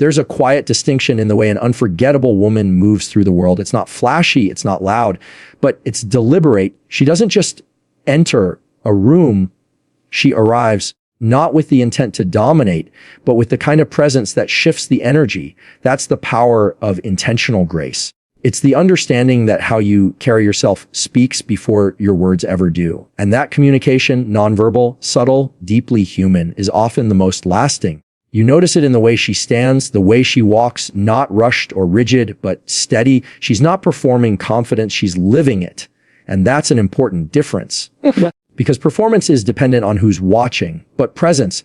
There's a quiet distinction in the way an unforgettable woman moves through the world. It's not flashy, it's not loud, but it's deliberate. She doesn't just enter a room. She arrives not with the intent to dominate, but with the kind of presence that shifts the energy. That's the power of intentional grace. It's the understanding that how you carry yourself speaks before your words ever do. And that communication, nonverbal, subtle, deeply human, is often the most lasting. You notice it in the way she stands, the way she walks, not rushed or rigid, but steady. She's not performing confidence, she's living it. And that's an important difference. Because performance is dependent on who's watching. But presence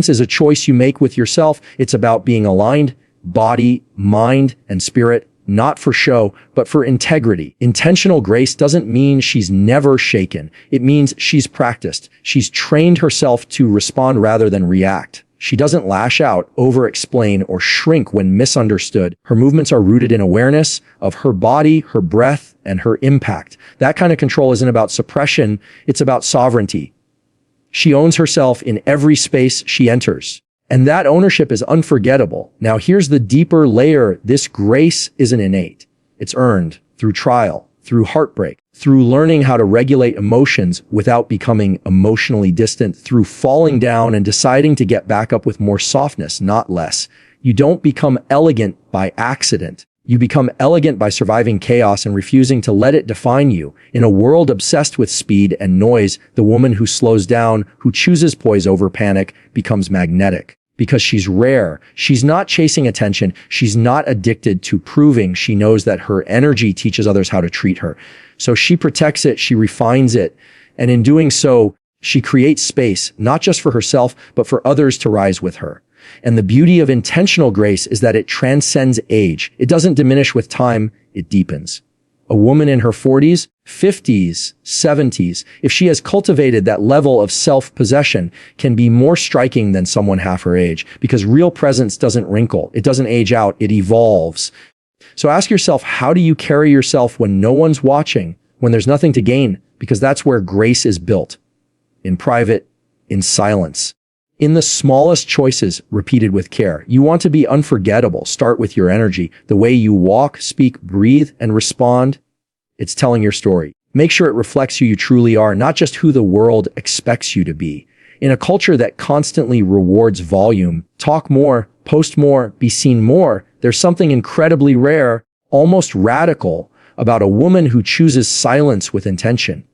is a choice you make with yourself. It's about being aligned, body, mind, and spirit. Not for show, but for integrity. Intentional grace doesn't mean she's never shaken. It means she's practiced. She's trained herself to respond rather than react. She doesn't lash out, over-explain, or shrink when misunderstood. Her movements are rooted in awareness of her body, her breath, and her impact. That kind of control isn't about suppression, it's about sovereignty. She owns herself in every space she enters. And that ownership is unforgettable. Now here's the deeper layer. This grace isn't innate. It's earned through trial, through heartbreak, through learning how to regulate emotions without becoming emotionally distant, through falling down and deciding to get back up with more softness, not less. You don't become elegant by accident. You become elegant by surviving chaos and refusing to let it define you. In a world obsessed with speed and noise, the woman who slows down, who chooses poise over panic, becomes magnetic. Because she's rare. She's not chasing attention. She's not addicted to proving. She knows that her energy teaches others how to treat her. So she protects it, she refines it. And in doing so, she creates space, not just for herself, but for others to rise with her. And the beauty of intentional grace is that it transcends age. It doesn't diminish with time, it deepens. A woman in her 40s, 50s, 70s, if she has cultivated that level of self-possession, can be more striking than someone half her age, because real presence doesn't wrinkle, it doesn't age out, it evolves. So ask yourself, how do you carry yourself when no one's watching, when there's nothing to gain? Because that's where grace is built. In private, in silence. In the smallest choices, repeated with care. You want to be unforgettable. Start with your energy. The way you walk, speak, breathe, and respond. It's telling your story. Make sure it reflects who you truly are, not just who the world expects you to be. In a culture that constantly rewards volume, talk more, post more, be seen more, there's something incredibly rare, almost radical, about a woman who chooses silence with intention.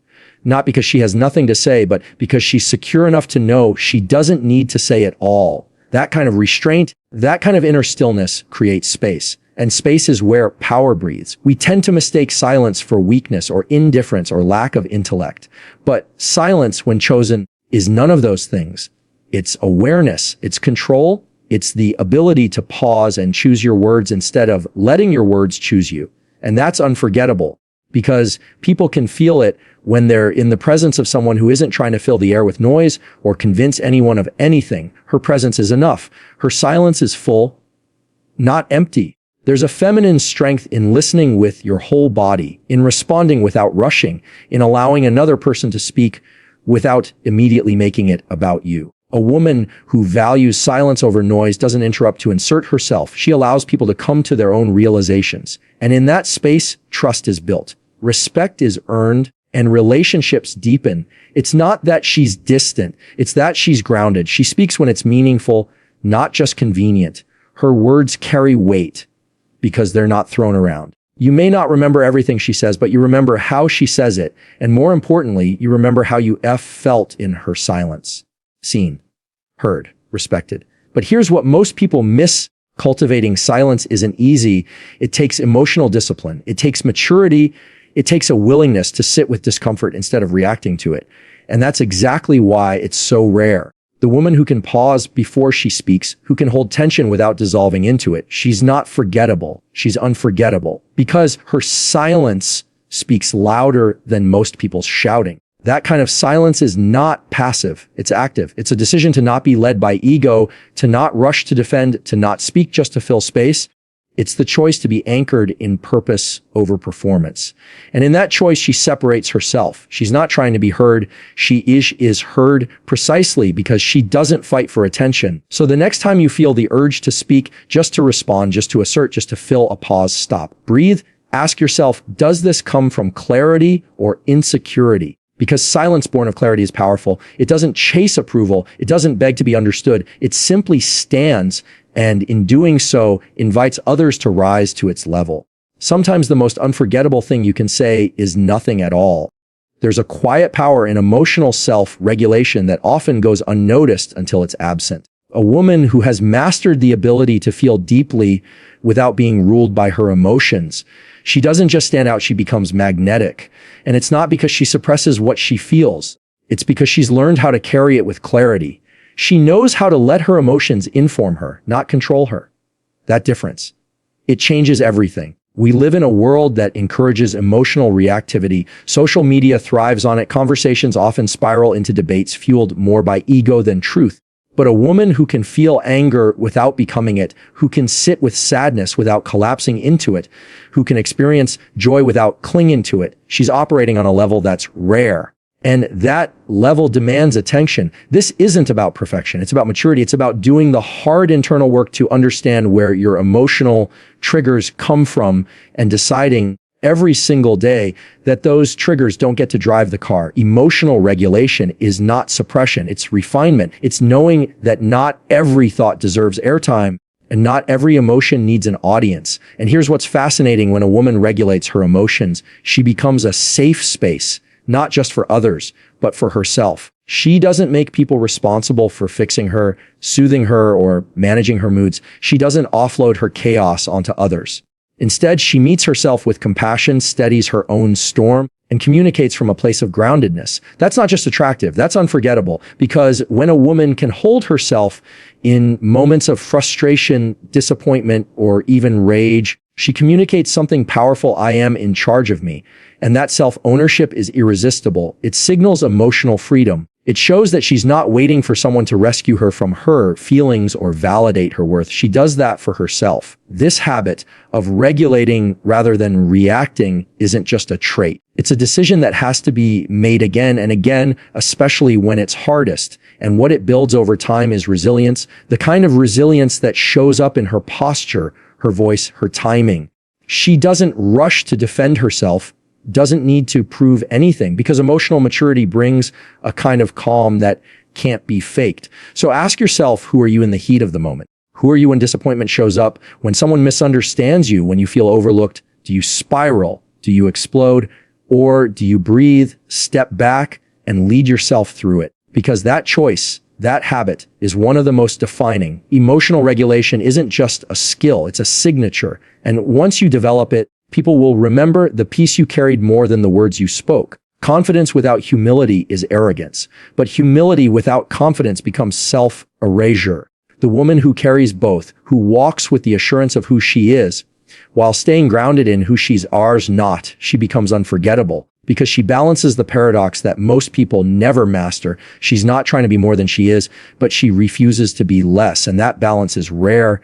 Not because she has nothing to say, but because she's secure enough to know she doesn't need to say it all. That kind of restraint, that kind of inner stillness creates space. And space is where power breathes. We tend to mistake silence for weakness or indifference or lack of intellect. But silence, when chosen, is none of those things. It's awareness, it's control, it's the ability to pause and choose your words instead of letting your words choose you. And that's unforgettable, because people can feel it when they're in the presence of someone who isn't trying to fill the air with noise or convince anyone of anything. Her presence is enough. Her silence is full, not empty. There's a feminine strength in listening with your whole body, in responding without rushing, in allowing another person to speak without immediately making it about you. A woman who values silence over noise doesn't interrupt to insert herself. She allows people to come to their own realizations. And in that space, trust is built. Respect is earned. And relationships deepen. It's not that she's distant. It's that she's grounded. She speaks when it's meaningful, not just convenient. Her words carry weight because they're not thrown around. You may not remember everything she says, but you remember how she says it. And more importantly, you remember how you felt in her silence. Seen, heard, respected. But here's what most people miss. Cultivating silence isn't easy. It takes emotional discipline. It takes maturity. It takes a willingness to sit with discomfort instead of reacting to it. And that's exactly why it's so rare. The woman who can pause before she speaks, who can hold tension without dissolving into it, she's not forgettable. She's unforgettable because her silence speaks louder than most people's shouting. That kind of silence is not passive. It's active. It's a decision to not be led by ego, to not rush to defend, to not speak just to fill space. It's the choice to be anchored in purpose over performance. And in that choice, she separates herself. She's not trying to be heard. She is heard precisely because she doesn't fight for attention. So the next time you feel the urge to speak, just to respond, just to assert, just to fill a pause, stop, breathe, ask yourself, does this come from clarity or insecurity? Because silence born of clarity is powerful. It doesn't chase approval. It doesn't beg to be understood. It simply stands and in doing so invites others to rise to its level. Sometimes the most unforgettable thing you can say is nothing at all. There's a quiet power in emotional self-regulation that often goes unnoticed until it's absent. A woman who has mastered the ability to feel deeply without being ruled by her emotions. She doesn't just stand out, she becomes magnetic. And it's not because she suppresses what she feels. It's because she's learned how to carry it with clarity. She knows how to let her emotions inform her, not control her. That difference, it changes everything. We live in a world that encourages emotional reactivity. Social media thrives on it. Conversations often spiral into debates fueled more by ego than truth. But a woman who can feel anger without becoming it, who can sit with sadness without collapsing into it, who can experience joy without clinging to it, she's operating on a level that's rare. And that level demands attention. This isn't about perfection. It's about maturity. It's about doing the hard internal work to understand where your emotional triggers come from and deciding every single day that those triggers don't get to drive the car. Emotional regulation is not suppression. It's refinement. It's knowing that not every thought deserves airtime and not every emotion needs an audience. And here's what's fascinating: when a woman regulates her emotions, she becomes a safe space, not just for others, but for herself. She doesn't make people responsible for fixing her, soothing her, or managing her moods. She doesn't offload her chaos onto others. Instead, she meets herself with compassion, steadies her own storm, and communicates from a place of groundedness. That's not just attractive, that's unforgettable. Because when a woman can hold herself in moments of frustration, disappointment, or even rage, she communicates something powerful: I am in charge of me. And that self-ownership is irresistible. It signals emotional freedom. It shows that she's not waiting for someone to rescue her from her feelings or validate her worth. She does that for herself. This habit of regulating rather than reacting isn't just a trait. It's a decision that has to be made again and again, especially when it's hardest. And what it builds over time is resilience, the kind of resilience that shows up in her posture, her voice, her timing. She doesn't rush to defend herself, doesn't need to prove anything, because emotional maturity brings a kind of calm that can't be faked. So ask yourself, who are you in the heat of the moment? Who are you when disappointment shows up? When someone misunderstands you, when you feel overlooked? Do you spiral? Do you explode? Or do you breathe, step back, and lead yourself through it? Because that choice, that habit, is one of the most defining. Emotional regulation isn't just a skill, it's a signature. And once you develop it, people will remember the peace you carried more than the words you spoke. Confidence without humility is arrogance, but humility without confidence becomes self-erasure. The woman who carries both, who walks with the assurance of who she is, while staying grounded in who she's not, she becomes unforgettable, because she balances the paradox that most people never master. She's not trying to be more than she is, but she refuses to be less, and that balance is rare.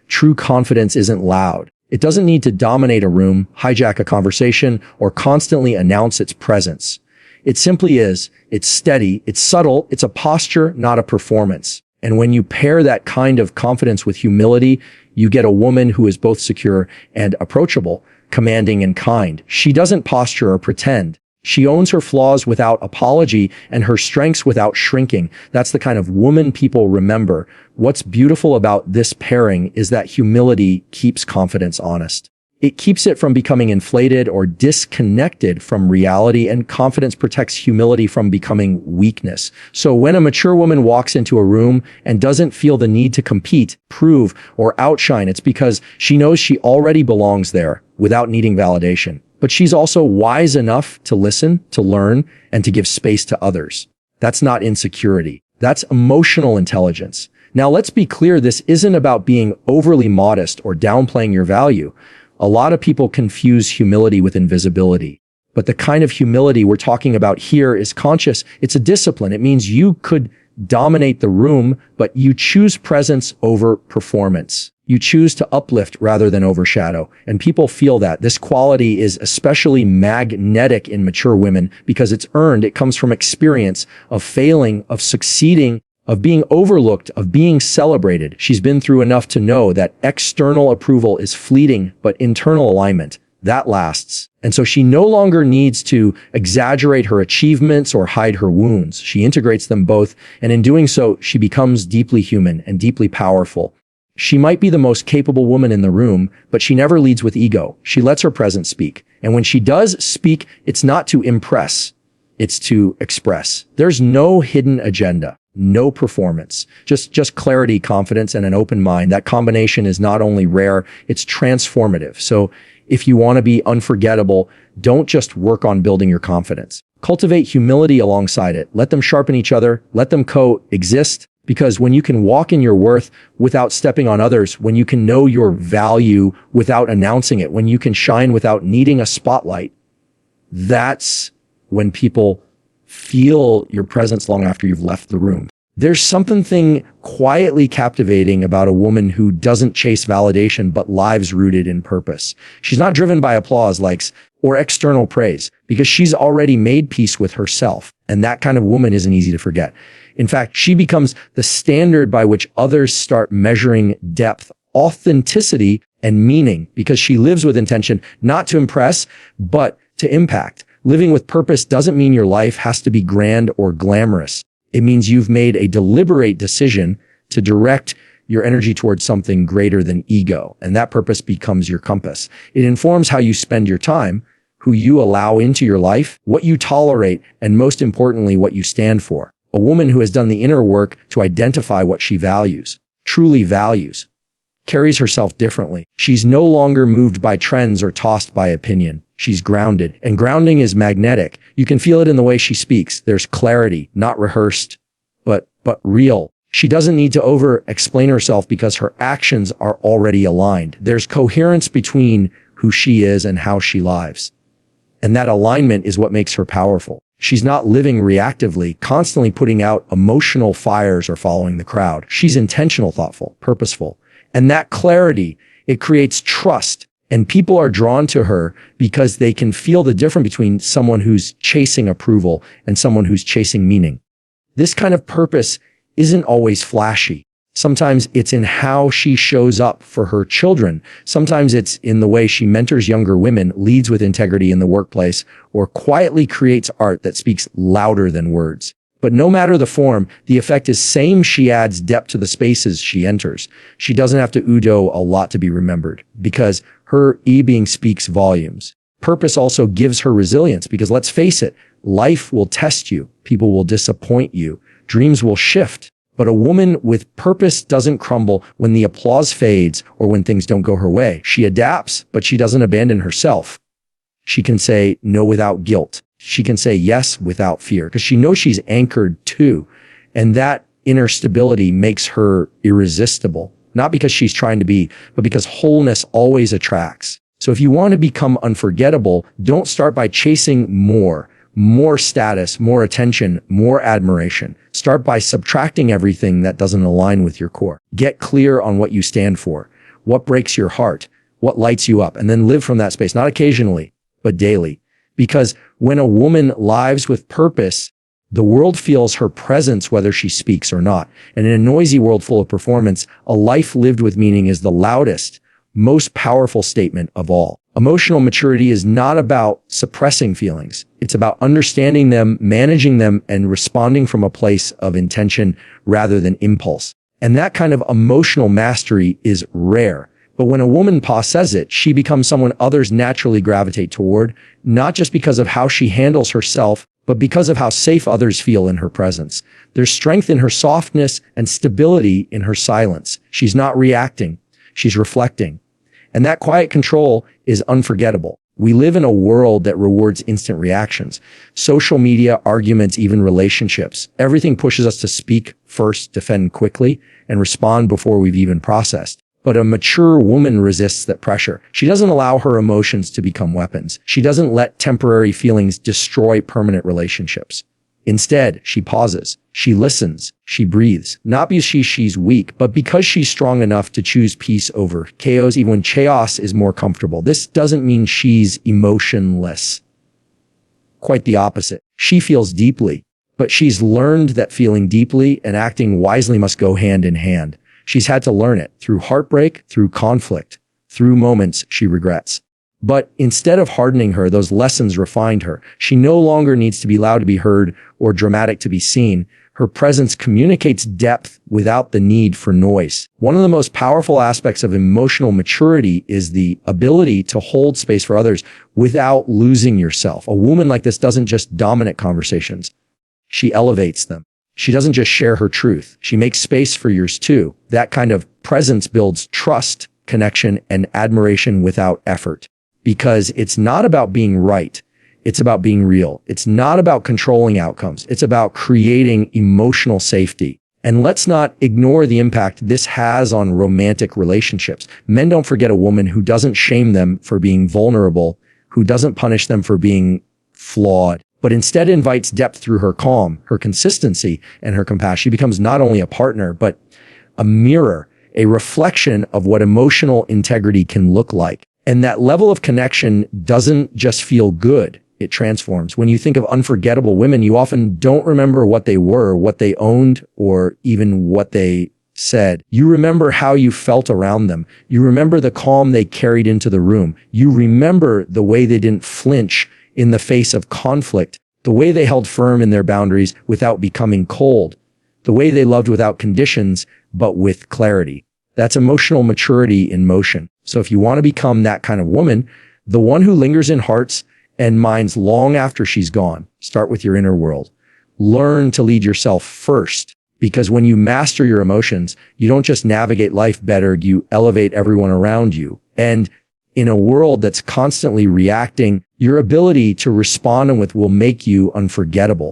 True confidence isn't loud. It doesn't need to dominate a room, hijack a conversation, or constantly announce its presence. It simply is. It's steady. It's subtle. It's a posture, not a performance. And when you pair that kind of confidence with humility, you get a woman who is both secure and approachable, commanding and kind. She doesn't posture or pretend. She owns her flaws without apology and her strengths without shrinking. That's the kind of woman people remember. What's beautiful about this pairing is that humility keeps confidence honest. It keeps it from becoming inflated or disconnected from reality, and confidence protects humility from becoming weakness. So when a mature woman walks into a room and doesn't feel the need to compete, prove, or outshine, it's because she knows she already belongs there without needing validation. But she's also wise enough to listen, to learn, and to give space to others. That's not insecurity. That's emotional intelligence. Now, let's be clear, this isn't about being overly modest or downplaying your value. A lot of people confuse humility with invisibility. But the kind of humility we're talking about here is conscious. It's a discipline. It means you could dominate the room, but you choose presence over performance. You choose to uplift rather than overshadow. And people feel that. This quality is especially magnetic in mature women because it's earned. It comes from experience of failing, of succeeding, of being overlooked, of being celebrated. She's been through enough to know that external approval is fleeting, but internal alignment, that lasts. And so she no longer needs to exaggerate her achievements or hide her wounds. She integrates them both. And in doing so, she becomes deeply human and deeply powerful. She might be the most capable woman in the room, but she never leads with ego. She lets her presence speak. And when she does speak, it's not to impress, it's to express. There's no hidden agenda, no performance, just clarity, confidence, and an open mind. That combination is not only rare, it's transformative. So if you want to be unforgettable, don't just work on building your confidence. Cultivate humility alongside it. Let them sharpen each other. Let them coexist. Because when you can walk in your worth without stepping on others, when you can know your value without announcing it, when you can shine without needing a spotlight, that's when people feel your presence long after you've left the room. There's something quietly captivating about a woman who doesn't chase validation, but lives rooted in purpose. She's not driven by applause, likes, or external praise because she's already made peace with herself. And that kind of woman isn't easy to forget. In fact, she becomes the standard by which others start measuring depth, authenticity, and meaning because she lives with intention, not to impress, but to impact. Living with purpose doesn't mean your life has to be grand or glamorous. It means you've made a deliberate decision to direct your energy towards something greater than ego. And that purpose becomes your compass. It informs how you spend your time, who you allow into your life, what you tolerate, and most importantly, what you stand for. A woman who has done the inner work to identify what she values, truly values, carries herself differently. She's no longer moved by trends or tossed by opinion. She's grounded, and grounding is magnetic. You can feel it in the way she speaks. There's clarity, not rehearsed, but real. She doesn't need to over-explain herself because her actions are already aligned. There's coherence between who she is and how she lives. And that alignment is what makes her powerful. She's not living reactively, constantly putting out emotional fires or following the crowd. She's intentional, thoughtful, purposeful. And that clarity, it creates trust. And people are drawn to her because they can feel the difference between someone who's chasing approval and someone who's chasing meaning. This kind of purpose isn't always flashy. Sometimes it's in how she shows up for her children. Sometimes it's in the way she mentors younger women, leads with integrity in the workplace, or quietly creates art that speaks louder than words. But no matter the form, the effect is same. She adds depth to the spaces she enters. She doesn't have to udo a lot to be remembered because her being speaks volumes. Purpose also gives her resilience because let's face it, life will test you. People will disappoint you. Dreams will shift. But a woman with purpose doesn't crumble when the applause fades or when things don't go her way. She adapts, but she doesn't abandon herself. She can say no without guilt. She can say yes without fear because she knows she's anchored too. And that inner stability makes her irresistible, not because she's trying to be, but because wholeness always attracts. So if you want to become unforgettable, don't start by chasing more status, more attention, more admiration. Start by subtracting everything that doesn't align with your core. Get clear on what you stand for, what breaks your heart, what lights you up, and then live from that space, not occasionally, but daily. Because when a woman lives with purpose, the world feels her presence whether she speaks or not. And in a noisy world full of performance, a life lived with meaning is the loudest, most powerful statement of all. Emotional maturity is not about suppressing feelings. It's about understanding them, managing them, and responding from a place of intention rather than impulse. And that kind of emotional mastery is rare. But when a woman possesses it, she becomes someone others naturally gravitate toward, not just because of how she handles herself, but because of how safe others feel in her presence. There's strength in her softness and stability in her silence. She's not reacting. She's reflecting. And that quiet control is unforgettable. We live in a world that rewards instant reactions. Social media, arguments, even relationships. Everything pushes us to speak first, defend quickly, and respond before we've even processed. But a mature woman resists that pressure. She doesn't allow her emotions to become weapons. She doesn't let temporary feelings destroy permanent relationships. Instead, she pauses, she listens, she breathes, not because she's weak, but because she's strong enough to choose peace over chaos, even when chaos is more comfortable. This doesn't mean she's emotionless. Quite the opposite. She feels deeply, but she's learned that feeling deeply and acting wisely must go hand in hand. She's had to learn it through heartbreak, through conflict, through moments she regrets. But instead of hardening her, those lessons refined her. She no longer needs to be loud to be heard or dramatic to be seen. Her presence communicates depth without the need for noise. One of the most powerful aspects of emotional maturity is the ability to hold space for others without losing yourself. A woman like this doesn't just dominate conversations. She elevates them. She doesn't just share her truth. She makes space for yours too. That kind of presence builds trust, connection, and admiration without effort. Because it's not about being right. It's about being real. It's not about controlling outcomes. It's about creating emotional safety. And let's not ignore the impact this has on romantic relationships. Men don't forget a woman who doesn't shame them for being vulnerable, who doesn't punish them for being flawed, but instead invites depth through her calm, her consistency, and her compassion. She becomes not only a partner, but a mirror, a reflection of what emotional integrity can look like. And that level of connection doesn't just feel good. It transforms. When you think of unforgettable women, you often don't remember what they were, what they owned, or even what they said. You remember how you felt around them. You remember the calm they carried into the room. You remember the way they didn't flinch in the face of conflict, the way they held firm in their boundaries without becoming cold, the way they loved without conditions, but with clarity. That's emotional maturity in motion. So if you want to become that kind of woman, the one who lingers in hearts and minds long after she's gone, start with your inner world. Learn to lead yourself first, because when you master your emotions, you don't just navigate life better, you elevate everyone around you. And in a world that's constantly reacting, your ability to respond with will make you unforgettable.